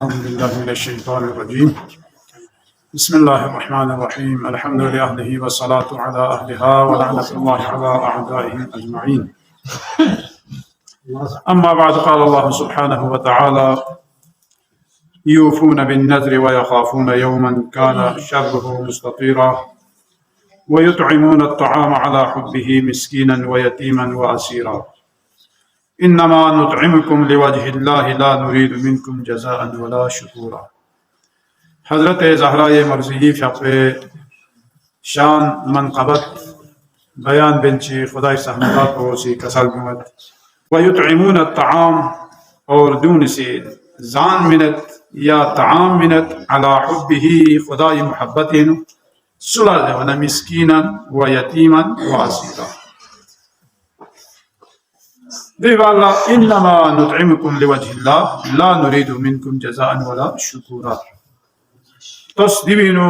أعوذ بالله من الشيطان الرجيم بسم الله الرحمن الرحيم الحمد لله والصلاة على أهلها ولعنة الله على أعدائهم أجمعين أما بعد قال الله سبحانه وتعالى يوفون بالنذر ويخافون يوما كان شره مستطيرا ويطعمون الطعام على حبه مسكينا ويتيما وأسيرا إنما نطعمكم لوجه الله لا نريد منكم جزاء ولا شكورا حضرت زہرائے مرضی فقہ شان منقبت بیان بنچی خدای سحمدات و سی کسال بمت ويطعمون الطعام اور دون سے زان منت یا طعام منت على حبه خدای محبتین سلال و مسکینا و یتیما و اسیرا دیوالا انما نطعمكم لوجه الله لا نريد منكم جزاء ولا شكورا تس دیوینو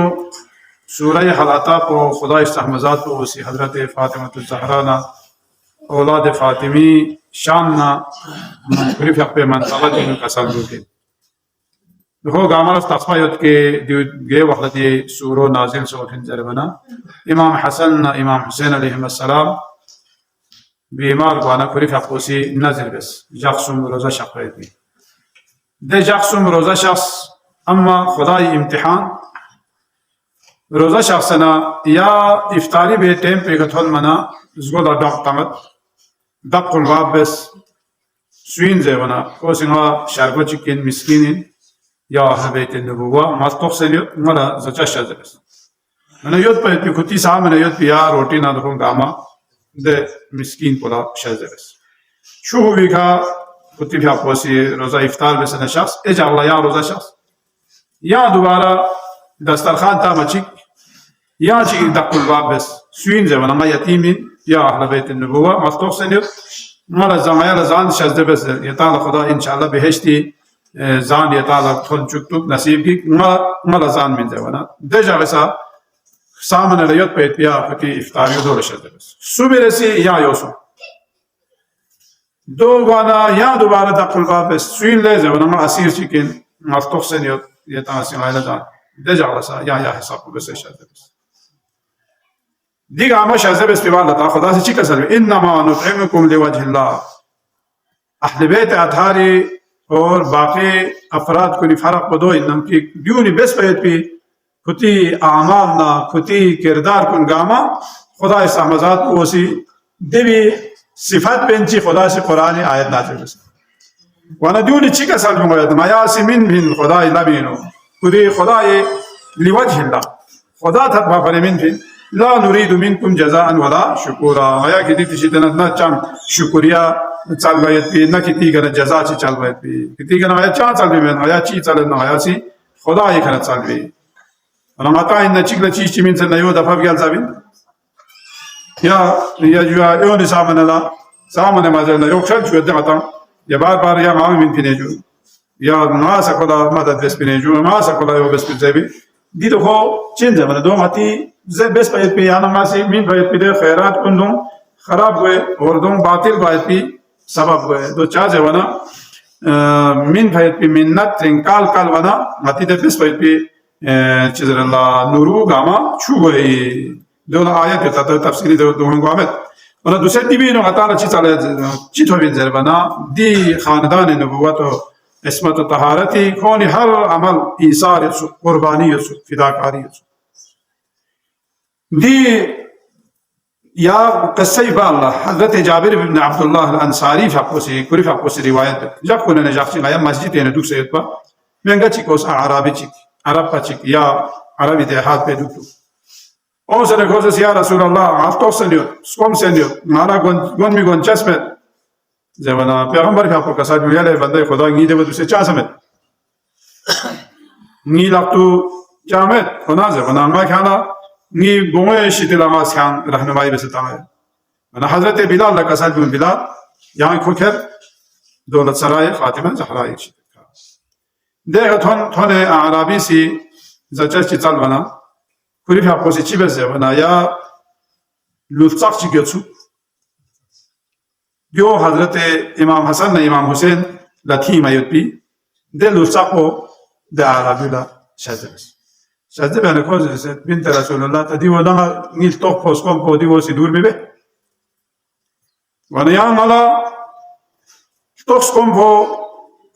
سورہ حلاتا کو خدا استحمزات کو سی حضرت فاطمۃ الزہرانا اولاد فاطمی شاننا منقرف حق پہ منطقہ جنو کسال دوتے دخو گامل استقفایت کے گئے وقت سورو نازل سوٹن زربنا امام حسن امام حسین علیہ السلام بیمار گوانا قریف حق سی نازل بس جاقسم روزہ شقیتی دے جاقسم روزہ شخص اما خدای امتحان روزہ شخصنا یا افطاری بے ٹیم پہ گتھول منا زگولا ڈاق تمت دق الباب بس سوین زیونا کوسنگا شربو چکین مسکینین یا اہل بیت النبوہ مستوق سلیت ملا زچا شازه بس منا یود پہ پی کتی سا منا یود پی یا روٹی نا دخون گاما دے مسکین پولا شازه بس شو ہوئی کا کتی بھی آپ وسی روزہ افطار بسنا شخص اجا اللہ یا روزہ شخص یا دوبارہ دسترخوان تا مچک یا چی دق الباب بس سوین زمان ما یتیمین یا اہل بیت النبوہ مستوق سنید مالا زمان زان شزده بس یتالا خدا انشاءاللہ بہشتی زان یتالا تھول چکتوک نصیب کی مالا زان من زوانا دے جاگسا سامن ریت پیت پیا کتی افطاریو دور شزده بس صبح رسی یا یوسو دو بانا یا دوبارہ دق الباب بس سوین لے زوانا ما اسیر چکن مستوق سنید یتالا سیمائلہ زان دے جاگسا یا حساب کو بس شزده بس دیگه اما شازه بس پیوان لطا خدا سے چی کسل انما نطعمکم لوجه اللہ اہل بیت اطہاری اور باقی افراد کو فرق بدو انم کی بیونی بس پیت پی کتی اعمالنا کتی کردار کن گاما خدا سامزات کو اسی دیوی صفت پینچی خدا سے قرآن آیت نازل بس وانا دیونی چی کسل بموید میاسی من بین خدا لبینو کتی خدا لوجه اللہ خدا تھا فرمین بین لا نريد منكم جزاء ولا شكورا آیا کی دیتی شیطنت نہ چم شکریہ چل باید پی نہ کتی گنا جزا چی چل باید پی کتی گنا آیا چا چل بی آیا چی چل نہ آیا سی خدا ای کنا چل بی انا متا ان چیکلا چیز چی من سے نیو دفع گیل زابین یا جو اون سامنے لا سامنے مازل یو چل چو دغتا یا بار یا ما من پینجو یا ما سکلا مدد بس پینجو ما سکلا یو بس پینجو دی تو چین زمان دو ماتی زي بس باید پی آنا ماسی مین باید پی دے خیرات کندوں خراب ہوئے اور دوں باطل باید پی سبب ہوئے دو چاہ وانا مین باید پی منت رنکال کال وانا ماتی دے بس باید پی چیزر اللہ نورو گاما چھو گئے دولا آیت ہوتا تو تفسیری دو ہنگو آمد وانا دوسرے دی بینو غطانا چی چالے چی تو بین زر وانا دی خاندان نبوت و اسمت و طہارتی کونی ہر عمل ایثار قربانی فداکاری دی یا قصی بالله حضرت جابر بن عبدالله الانصاری فقوسی کری فقوسی روایت جب کنه نجاقسی غایا مسجد اینه دوک سید با منگا چیکوس عربی چیک عرب پا چیک یا عربی دیحات پہ دوک اون سر کوسس یا رسول اللہ آفتوک سنیو سکوم سنیو مانا گون می گون چسمت زمانا پیغمبر فی اپو کسا جویل بندے خدا نگیده و دوسے چا سمت نگی لقتو جامت خنا زمانا ما کھانا نی بوئے شیطل آماز کھان رہنمائی بستا ہے من حضرت بلال لکا سال بن بلال یہاں کھوکر دولت سرائے فاطمہ زہرائی شیطل کھا دیکھا تھونے عرابی سی زچر چی چل بنا کلی فی اپو سی چی بس بنا یا لطاق چی گیتسو جو حضرت امام حسن امام حسین لطیم ایت پی دے لطاق ده عربي لا شاذ بس شاذ بأنا كوز بنت رسول الله تدي ولا نيل توك فوس كم بودي وسيدور بيه وانا يان مالا توكس كم بو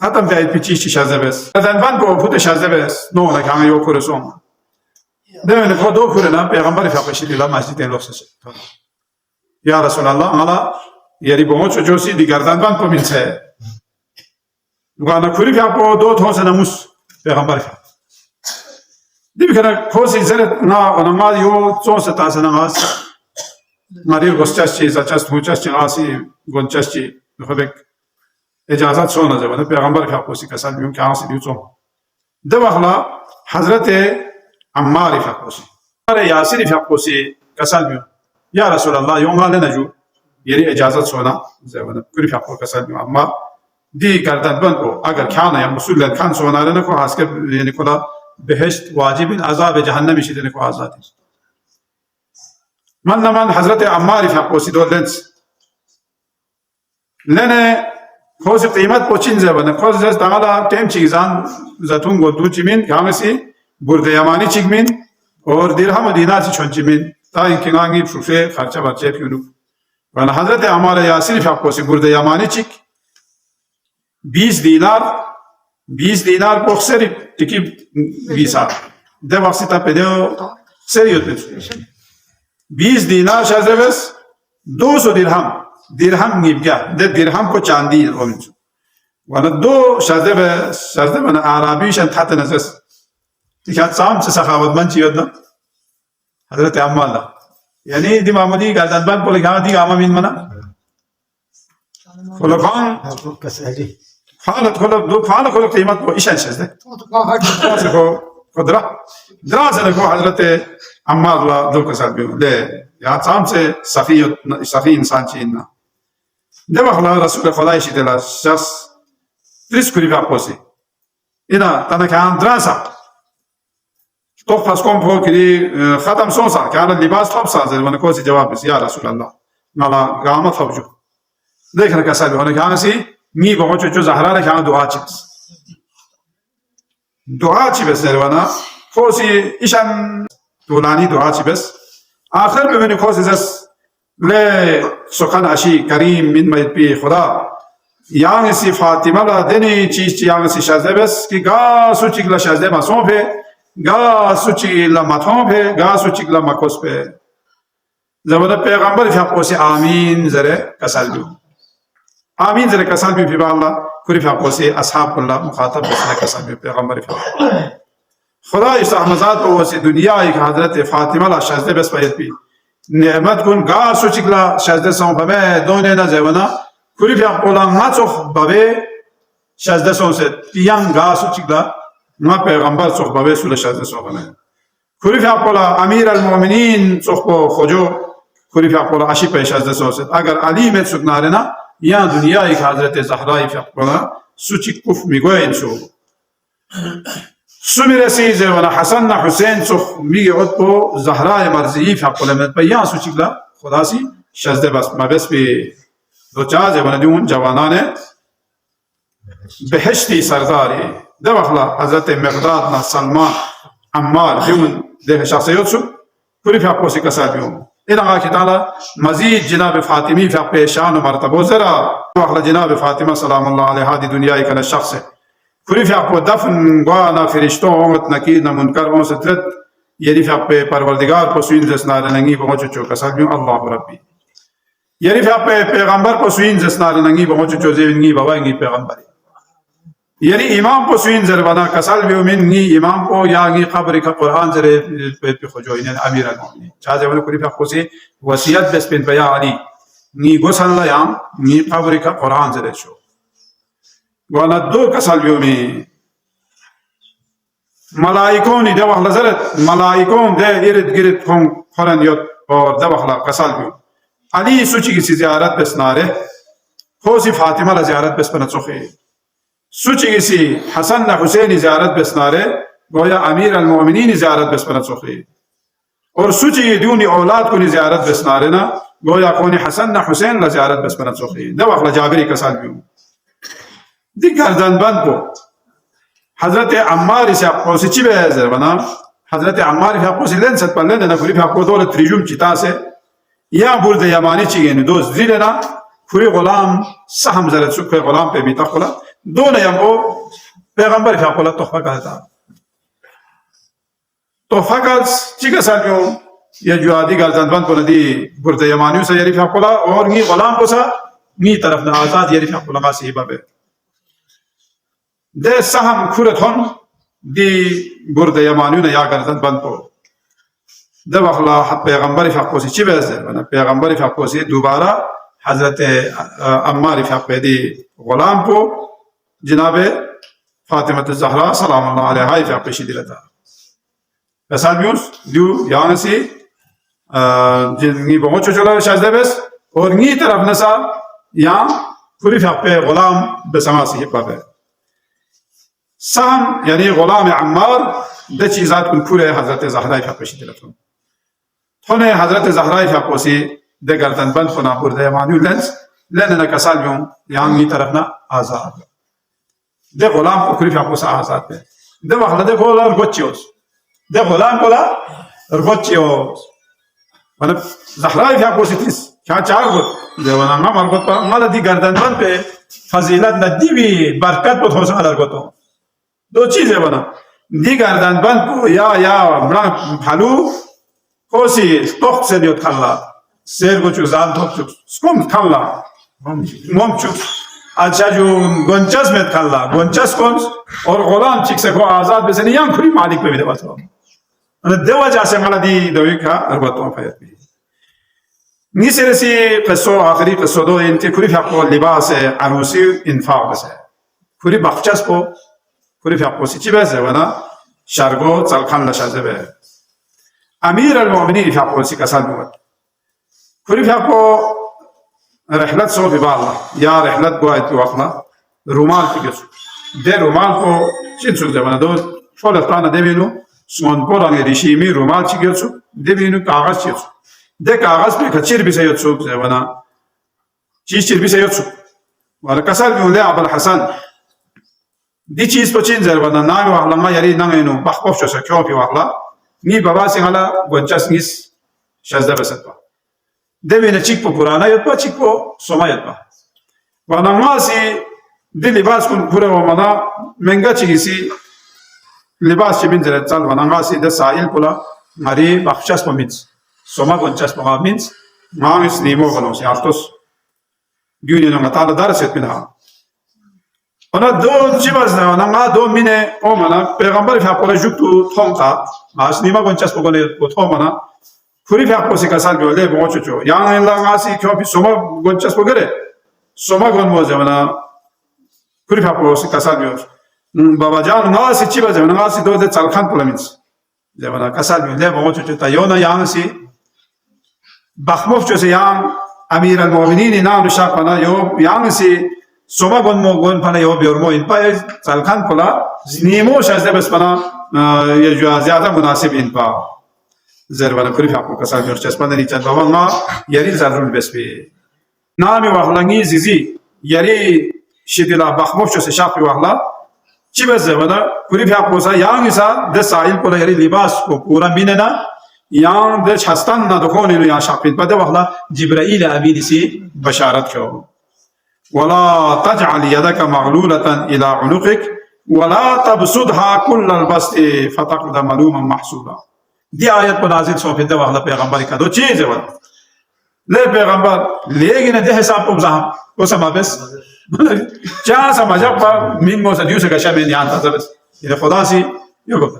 هتم بعيد بتشيش شاذ بس هذا بان بو فوت شاذ بس نو أنا كمان يوكل رسوم ده من فدو كلنا بيغمبر في أقشي الله مسجدين لوسس يا رسول الله مالا يري بموت جوسي دي گردن بان کو ملسه وانا كوري في أبو دو توس ناموس بيغمبر في دي بكرة كوسي زرت نا أنا ما يو توس تاسنا ناس ماريو غوستشي زاتشاس توچاس چناسي غونچاشي بخبك إجازات سونا زبانة بيغمبر في أقوسي كسال بيوم كاسي بيوتهم ده وقلا حضرت عمار في أقوسي ياسر في أقوسي كسال بيوم يا رسول الله يوم ما لنجو يري إجازات سونا زبانة كوري في أقوسي كسال بيوم عمار دي گردن بند کو اگر کھانا یا مسئول کھان سونا رہنا کو حاس کے یعنی کلا بہشت واجب عذاب جہنم شدن کو آزاد من حضرت عمار في أقوسي دولنس لنا خوش قیمت پوچین زبانه خوش جس دالا تیم چیزان زتون گودو چیمین کامسی برده یمانی چیکمین اور درهم دینار چونچیمین تا اینکه نانگی شوفه خرچه بچه پیونو و حضرت عمار یاسر في أقوسي برده یمانی چیک 20 دینار بخسری تکی 20 ده وقتی تا پیدو سریوت بچه 20 دینار شازه بس 200 درهم نیبگه ده درهم کو چاندی رومنچو وانا دو شازه بس شازه بنا عربیشن تحت نزس تکات سام چه سخاوت من چیود نا حضرت عمال یعنی دی معمولی گردن بند پولی گاما دی گاما مین منا خلقان فعلت خلق قیمت کو ایشان شازه قدرة دراسة لكو حضرت عمار الله دو كسال بيو ليه يا تام سے صفي انسان چينا ده بخلا رسول خدای شي دلا شخص تريس كوري باقوسي إنا تانا كان دراسة توق فاسكم بو كري ختم سونسا كان اللباس خبصا زي وانا كوسي جواب بس يا رسول الله نالا قامت خبجو لكن كسال بيو وانا كان سي مي بغوچو جو زهرا كان دعا چيبس دعا چی بس نروانا خوشی ایشان طولانی دعا چی بس آخر ببینی خوشی زس لی سخن اشی کریم من مید بی خدا یعنی سی فاطمه لا دنی چیز چی یعنی سی شازده بس که گا سوچی گلا شازده مسون پہ گا سوچی گلا مطون پہ گا سوچی گلا مکوس پہ زمان پیغمبر فی خوشی آمین زره کسال بیو آمین زره کسال بیو فی الله كوري في أقوسي أصحاب الله مخاطب بسنا كسامي پیغمبر في خدا استحمزات بوسي دنيا ایک حضرت فاطمه لا شازده بس باید بي نعمت كن غا سوچكلا شازده سون بابه دونه دا زيونا كوري في أقولا ما چوخ بابه شازده سون سے تيان غا سوچكلا ما پیغمبر چوخ بابه سول شازده سون بابه كوري في أقولا امير المؤمنين چوخ بو خجو كوري في أقولا اشي پي شازده سون سے اگر علي میں چوخ نارنا یا دنیا ایک حضرت زهرای فقبلا سوچی کف میگوه اینسو سو میرسی زیوانا حسن حسین سخ میگه عد پو زهرای مرزیی فقبلا من یا سوچی کلا خدا سی شزده بس مبس بی دو چا زیوانا دیون جوانان بهشتی سرداری دو اخلا حضرت مقداد سلمان عمار دیون ده شخصیت شو پوری فقبوسی کسا دیون إلى الله تعالى مزيد جناب فاطمي في بيشان ومرتبه زرا وأخلا جناب فاطمة سلام الله عليه هذه دنيا كان الشخص كل في أقوى دفن وانا فرشتون وتنكينا منكر وسترد يري في أقوى پروردگار پسوين زسنار ننگي بموجو چوكا سالبيون الله ربي يري في أقوى پیغمبر پسوين زسنار ننگي بموجو چوزيونگي بواينگي پیغمبري يري إمام پسوين زربانا كسالبيو مني إمام پو ياغي قبر کا قرآن زر بيت بخجوين أمير المؤمنين چاہتے ہیں کوئی پھوسی وصیت بس بن بیا علی نی گوسن لا یام نی قبر کا قرآن زر شو وانا دو كسالبيو مي ملائكون ده وحلا زرت ملائكون ده يرد گرد كون قرآن يوت اور ده وحلا كسالبيو علي سوچي کی زیارت بس ناره خوزي فاطمه لا زیارت بس بنا چوخي سوچي کی حسن حسين زیارت بس ناره گویا امیر المؤمنین زیارت بس بنا چوخي اور سوچي دوني اولاد کو زیارت بس ناره نا گویا کوني حسن حسين لا زیارت بس بنا چوخي ده وحلا جابري كسالبيو دي گردن بند کو حضرت عمار سے اپوسی چی به زربنا حضرت عمار فی اپوسی لن ست پلن نه کوری فی اپو دول تریجوم چیتا سے یا برد یمانی چی گن دوز زیلنا کوری غلام سهم زرت سوک غلام پہ بیتا خلا دون یمو پیغمبر فی اپولا تحفہ کرتا تحفہ کا چی کا سالیوں یا جو آدی گالزان بند پر دی برد یمانیو سے یری فی اپولا اور نی غلام کو سا نی طرف نہ آزاد یری فی اپولا کا صحیبہ بے ده سهم کورتون دی برد یمانیون یا گردن بند کو ده وقلا پیغمبر فقوسی چی بیزده بنا پیغمبر فقوسی دوباره حضرت عمار فقوی دی غلام کو جناب فاطمه الزهرا سلام الله علیها فقوشی دیلتا بسال میوز دیو یانسی جنگی بہت چوچولا شازده بس اور نی طرف نسا یان پوری فقوی غلام بسماسی بابه سهم یعنی غلام عمار ده چیزات کن پوره حضرت زهرای فقوشی دلتون تونه حضرت زهرای فقوسی ده گردن بند خنا برده یمانیو لنز لننا کسال بیون یعنی طرفنا آزاد ده غلام کو کری فقوس آزاد به ده وقت ده غلام رگوچیوز ده غلام کولا رگوچیوز wana زهرای فقوسی تیس کیا چار بود ده wana ما مرگوت پا مالا دی گردن بند به فضیلت ندیوی برکت بود حسن درگوتو دو چیزیں بنا دی گردن بند کو یا بران پھلو کوسی تخت سے دیوت کھلا سیر کو چو زان تخت چو سکم کھلا موم چو اچھا جو گنچس میں کھلا گنچس کون اور غلام چک سے کو آزاد بسنی یان کھری مالک پہ بھی دے باتو دو وجہ سے مالا دی دوی کا اربطوں فیت بھی نیسے رسی قصو آخری قصو دو انتی کھری فیقو لباس عروسی انفاق بس ہے کھری بخچس کو کوری فقوسی چی بیزه ونا شرگو تلخان لشازه به امیر المؤمنین فقوسی کسال بود کوری فقو رحلت سو ببالا یا رحلت گوید بوقنا رومال فیگسو ده رومال کو چین سوزه ونا دو شولتانا دبینو سون پوران ریشیمی رومال چی گیرسو دبینو کاغذ چیرسو ده کاغذ پی کچیر بیسه یدسو ونا چیز چیر بیسه یدسو ونا کسال بیون لی عبال حسن دی چیز پچین زربانا نامی واقلا ما یاری نانگینو بخبوف چوسا کیوں پی واقلا نی بابا سنگالا گونچاس نیس شازده بسد با دوینا چیک پو پرانا ید با چیک پو سوما ید با وانا ما سی دی لباس کن پورا ومانا منگا چیگی سی لباس چی بین زرد چال وانا ما سی ده سائل پولا ماری بخشاس پا مینس سوما گونچاس پا مینس ما مینس نیمو غنو سی آفتوس گیونی نو مطال دارست بینها ona do chibas na ona do mine o mana pegambar fa pora juktu thongta as nima gonchas pogone ko thomana puri fa posi kasal gole bocho yang la ngasi kyo pi soma gonchas pogere soma gon mo jamana puri fa posi kasal gyo baba jan ngasi chibas jamana ngasi do de chalkhan polamins jamana kasal gole bocho ta yona yang si bakhmof chose yang amir al mu'minin na shaqana yo yang si Soma gone مو gone پنا you بیورمو N پا سالخان پلا نیمو شازده بس پنا یه جو زیاده مناسب N پا زربانا کری فاقو کسال بیور چسپنده نیچن بابا ما یری زررول بس بی نامی واقلانگی زیزی یری شدیلا بخموف چوسه شاقی واقلا چی بس زربانا کری فاقو سا یانگی سا ده سائل پلا یری لباس کو پورا بینه نا یانگ ده چستان نا دخونی نو یا شاقین پا ده واقلا جبرائیل عبیدی سی بشارت کیو ولا تجعل يدك مغلولة إلى عنقك ولا تبسطها كل البسط فتقعد ملوما محسوبا دي آیت پر نازل سوفین ده واقعا پیغمبری کا دو چیز ہے والا لے پیغمبر لیکن ده حساب کو بزاہم کو سما بس چاہ سمجھا پا من موسیٰ دیو سے کشا میں نیان تھا بس یہ خدا سی یو گفتا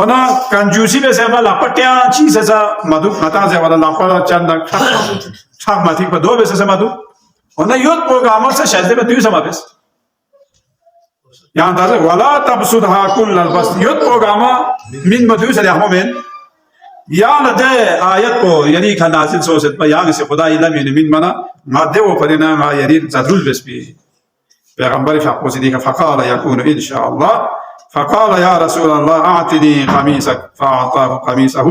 اونا کنجوسی بے سے ہمارا لاپٹیاں چیز ایسا مدو خطا سے والا لاپٹا چند ٹھاک ماتھی پا دو بے سے مدو ona yot programı ise şezde ve düğüse mabes. Yani taze wala tabsudha kullal bas yot programı min madüse lehmomen. Yani de ayet ko yani kan nazil soset pa yani se Xuda ilam yani min mana madde o parina ma yani zadrul bes bi. Peygamber faqosi dika faqala yakunu inşallah. فقال يا رسول الله أعطني قميصك فأعطاه قميصه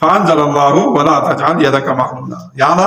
فأنزل الله ولا تجعل يدك مغلولة. Yani